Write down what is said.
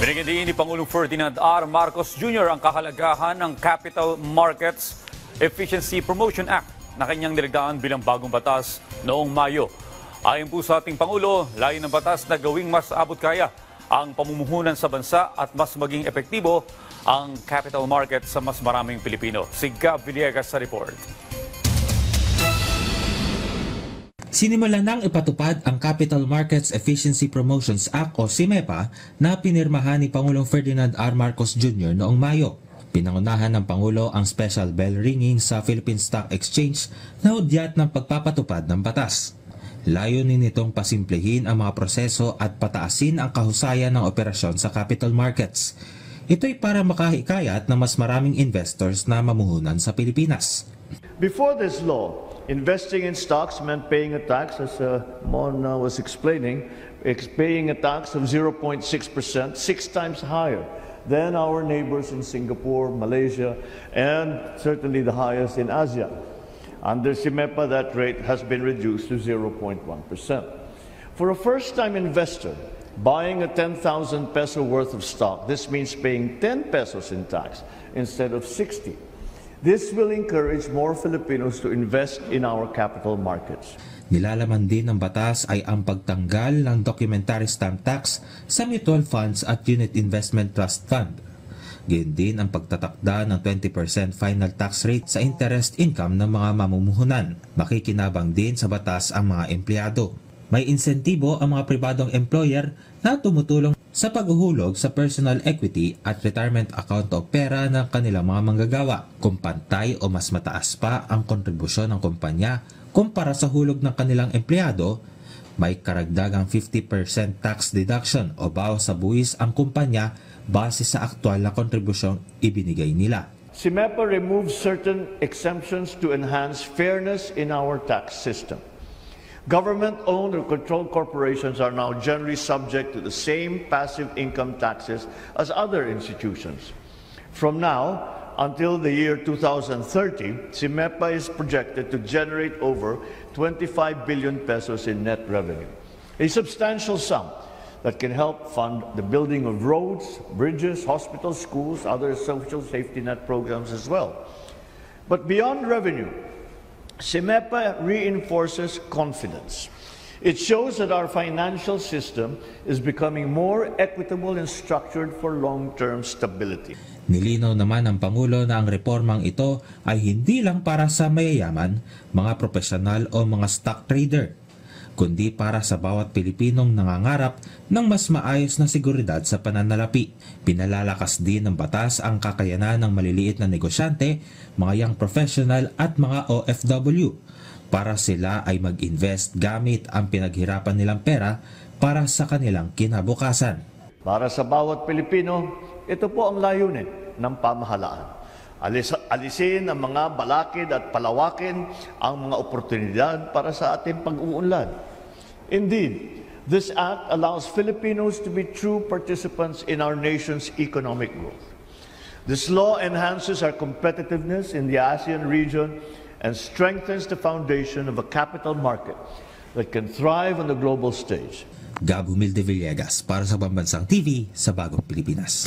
Binigyan din ni Pangulong Ferdinand R. Marcos Jr. ang kahalagahan ng Capital Markets Efficiency Promotion Act na kanyang nilagdaan bilang bagong batas noong Mayo. Ayon po sa ating Pangulo, layo ng batas na gawing mas abot kaya ang pamumuhunan sa bansa at mas maging epektibo ang capital market sa mas maraming Pilipino. Si Gab Villegas sa report. Sinimulan nang ipatupad ang Capital Markets Efficiency Promotions Act o CMEPA na pinirmahan ni Pangulong Ferdinand R. Marcos Jr. noong Mayo. Pinangunahan ng Pangulo ang special bell ringing sa Philippine Stock Exchange na hudyat ng pagpapatupad ng batas. Layunin nitong pasimplehin ang mga proseso at pataasin ang kahusayan ng operasyon sa capital markets. Ito'y para makahikayat ng mas maraming investors na mamuhunan sa Pilipinas. Before this law, investing in stocks meant paying a tax, as Mon was explaining, paying a tax of 0.6%, 6 times higher than our neighbors in Singapore, Malaysia, and certainly the highest in Asia. Under CMEPA, that rate has been reduced to 0.1%. For a first-time investor buying a 10,000 peso worth of stock, this means paying 10 pesos in tax instead of 60. This will encourage more Filipinos to invest in our capital markets. Nilalaman din ng batas ay ang pagtanggal ng documentary stamp tax sa mutual funds at unit investment trust fund. Gayun din ang pagtatakda ng 20% final tax rate sa interest income ng mga mamumuhunan. Makikinabang din sa batas ang mga empleyado. May insentibo ang mga pribadong employer na tumutulong sa paghuhulog sa personal equity at retirement account o pera ng kanilang mga manggagawa, kung pantay o mas mataas pa ang kontribusyon ng kumpanya kumpara sa hulog ng kanilang empleyado, may karagdagang 50% tax deduction o bawas sa buwis ang kumpanya base sa aktwal na kontribusyong ibinigay nila. CMEPA removes certain exemptions to enhance fairness in our tax system. Government-owned or controlled corporations are now generally subject to the same passive income taxes as other institutions. From now until the year 2030, CMEPA is projected to generate over 25 billion pesos in net revenue, a substantial sum that can help fund the building of roads, bridges, hospitals, schools, other social safety net programs as well. But beyond revenue, CMEPA reinforces confidence. It shows that our financial system is becoming more equitable and structured for long-term stability. Nilinaw naman ng Pangulo na ang reformang ito ay hindi lang para sa mayayaman, mga profesional o mga stock trader, kundi para sa bawat Pilipinong nangangarap ng mas maayos na seguridad sa pananalapi. Pinalalakas din ng batas ang kakayanan ng maliliit na negosyante, mga young professional at mga OFW para sila ay mag-invest gamit ang pinaghirapan nilang pera para sa kanilang kinabukasan. Para sa bawat Pilipino, ito po ang layunin ng pamahalaan. Alisin ang mga balakid at palawakin ang mga oportunidad para sa ating pag-uunlad. Indeed, this act allows Filipinos to be true participants in our nation's economic growth. This law enhances our competitiveness in the ASEAN region and strengthens the foundation of a capital market that can thrive on the global stage. Gab Humilde Villegas para sa Pambansang TV sa Bagong Pilipinas.